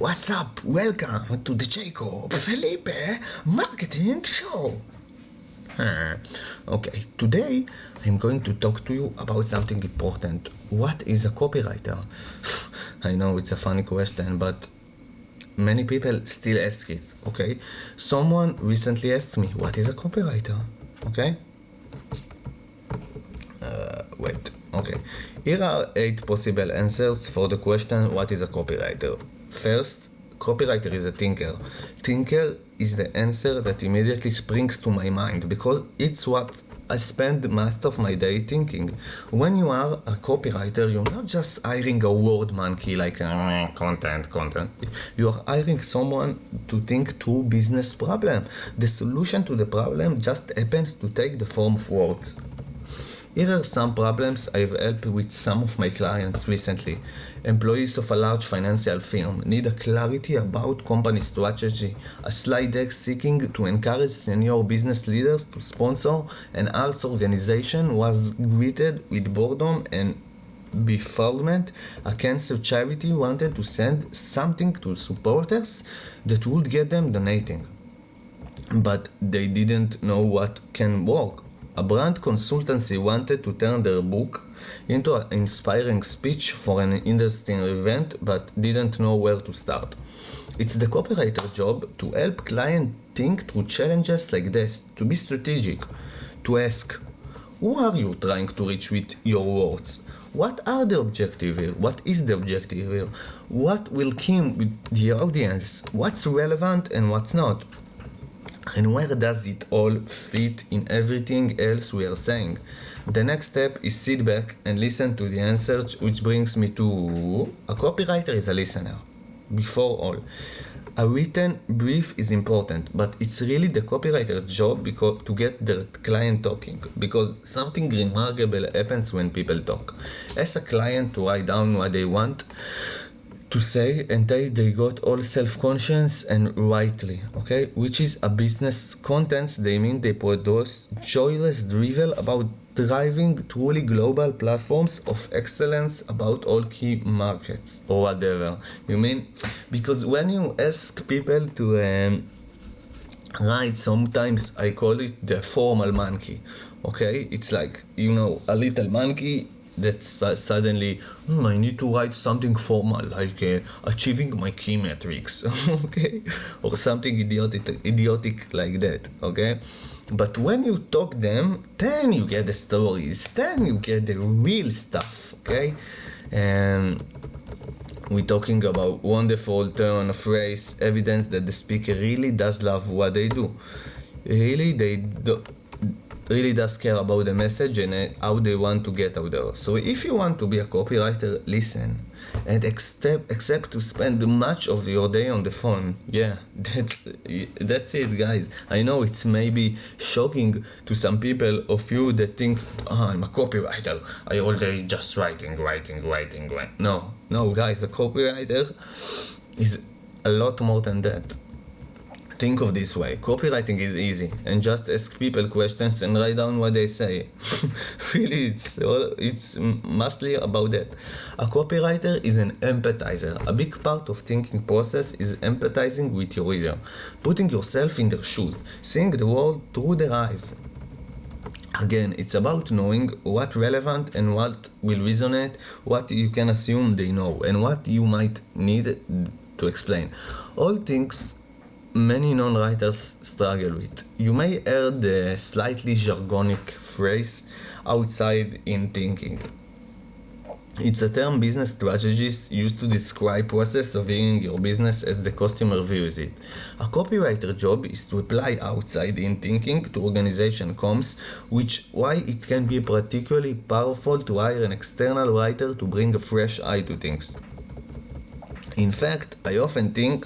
What's up? Welcome to the Jacob פיליבה marketing show. Okay, today I'm going to talk to you about something important. What is a copywriter? I know it's a funny question, but many people still ask it, okay? Someone recently asked me, what is a copywriter? Okay? Okay. Here are 8 possible answers for the question, what is a copywriter? First, copywriter is a thinker. Thinker is the answer that immediately springs to my mind because it's what I spend most of my day thinking. When you are a copywriter, you're not just hiring a word monkey like content. You are hiring someone to think through business problem. The solution to the problem just happens to take the form of words. Here are some problems I've helped with some of my clients recently. Employees of a large financial firm need a clarity about company strategy. A slide deck seeking to encourage senior business leaders to sponsor an arts organization was greeted with boredom and befuddlement. A cancer charity wanted to send something to supporters that would get them donating, but they didn't know what can work. A brand consultancy wanted to turn their book into an inspiring speech for an interesting event but didn't know where to start. It's the copywriter job to help clients think through challenges like this, to be strategic, to ask, who are you trying to reach with your words? What are the objectives here? What is the objective here? What will come with the audience? What's relevant and what's not? And where does it all fit in everything else we are saying? The next step is sit back and listen to the answers, which brings me to a copywriter is a listener. Before all, a written brief is important, but it's really the copywriter's job to get the client talking, because something remarkable happens when people talk. Ask a client to write down what they want to say, and they got all self-conscious and rightly, okay? Which is a business contents. They mean they produce joyless drivel about driving truly global platforms of excellence about all key markets or whatever. You mean, because when you ask people to write, sometimes I call it the formal monkey, okay? It's like, a little monkey that's suddenly, I need to write something formal, like achieving my key metrics, okay? Or something idiotic like that, okay? But when you talk them, then you get the stories, then you get the real stuff, okay? And we're talking about wonderful turn of phrase, evidence that the speaker really does love what they do. Really does care about the message and how they want to get out there. So if you want to be a copywriter, listen and accept to spend much of your day on the phone. Yeah, that's it, guys. I know it's maybe shocking to some people of you that think, I'm a copywriter, I all day just writing. No, guys, a copywriter is a lot more than that. Think of this way, copywriting is easy, and just ask people questions and write down what they say. Really, it's mostly about that. A copywriter is an empathizer. A big part of thinking process is empathizing with your reader, putting yourself in their shoes, seeing the world through their eyes. Again, it's about knowing what relevant and what will resonate, what you can assume they know, and what you might need to explain. All things many non-writers struggle with. You may hear the slightly jargonic phrase outside in thinking. It's a term business strategists use to describe process of viewing your business as the customer views it. A copywriter job is to apply outside in thinking to organization comms, which why it can be particularly powerful to hire an external writer to bring a fresh eye to things. In fact, I often think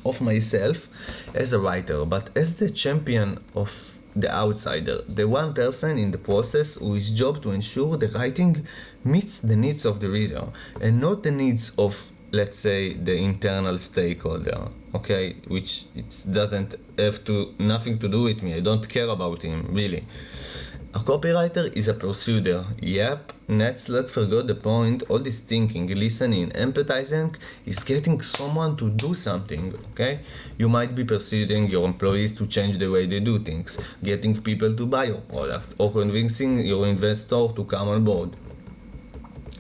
of myself as a writer, but as the champion of the outsider, the one person in the process whose job to ensure the writing meets the needs of the reader and not the needs of, let's say, the internal stakeholder, okay, which it doesn't have nothing to do with me. I don't care about him, really. A copywriter is a pursuer. Yep, let's not forget the point. All this thinking, listening, empathizing is getting someone to do something, okay? You might be persuading your employees to change the way they do things, getting people to buy your product, or convincing your investor to come on board.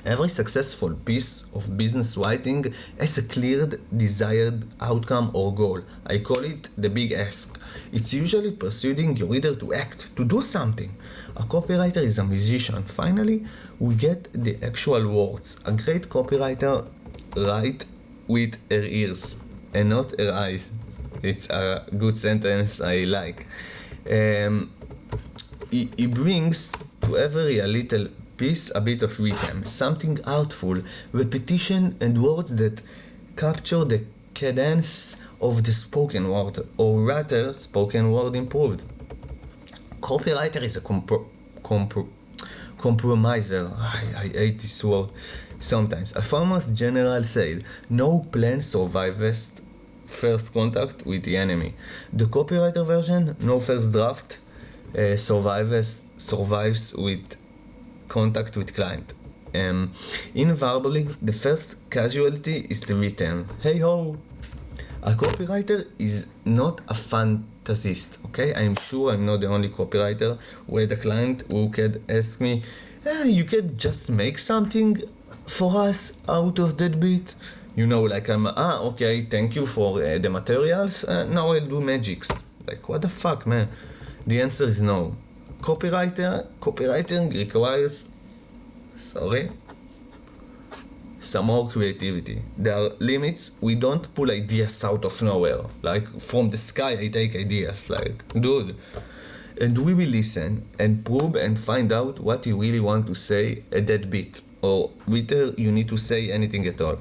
Every successful piece of business writing has a clear desired outcome or goal. I call it the big ask. It's usually persuading your reader to act, to do something. A copywriter is a musician. Finally, we get the actual words. A great copywriter writes with her ears and not her eyes. It's a good sentence I like. He brings to every a little piece a bit of rhythm, something artful, repetition and words that capture the cadence of the spoken word, or rather, spoken word improved. Copywriter is a compromiser. I hate this word sometimes. A famous general said, no plan survives first contact with the enemy. The copywriter version, no first draft, survives with contact with client. Invariably, the first casualty is the return. Hey ho! A copywriter is not a fantasist, okay? I'm sure I'm not the only copywriter who had a client who could ask me, you could just make something for us out of that bit? You know, like okay, thank you for the materials, now I'll do magics. Like, what the fuck, man? The answer is no. Copywriting requires, some more creativity. There are limits. We don't pull ideas out of nowhere. Like, from the sky I take ideas. Like, dude. And we will listen and probe and find out what you really want to say at that bit, or whether you need to say anything at all.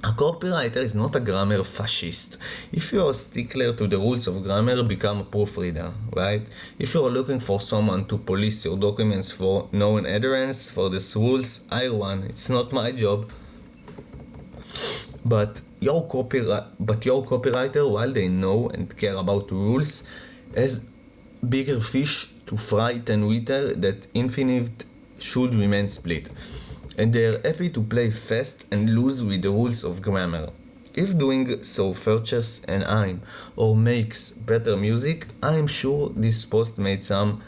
A copywriter is not a grammar fascist. If you are a stickler to the rules of grammar, become a proofreader, right? If you are looking for someone to police your documents for known adherence for these rules, hire one. It's not my job. But your copywriter, while they know and care about rules, has bigger fish to fry than wheater that infinite should remain split. And they are happy to play fast and loose with the rules of grammar. If doing so fetches an rhyme or makes better music, I'm sure this post made some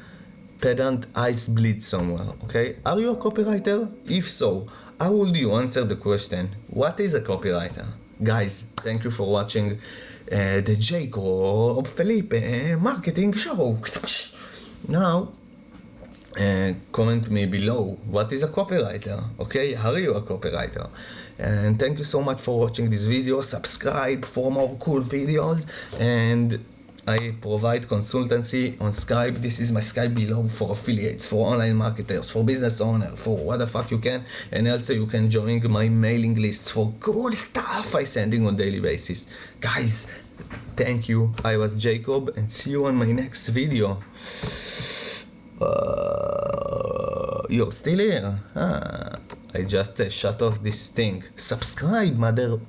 pedant eyes bleed somewhere, okay? Are you a copywriter? If so, how would you answer the question, what is a copywriter? Guys, thank you for watching the Jacob Felipe marketing show. Now, comment me below, what is a copywriter? Okay, are you a copywriter? And thank you so much for watching this video. Subscribe for more cool videos, and I provide consultancy on Skype. This is my Skype below for affiliates, for online marketers, for business owners, for what the fuck you can. And also you can join my mailing list for cool stuff I sending on daily basis. Guys, thank you. I was Jacob, and see you on my next video. You're still here? I just shut off this thing. Subscribe, mother...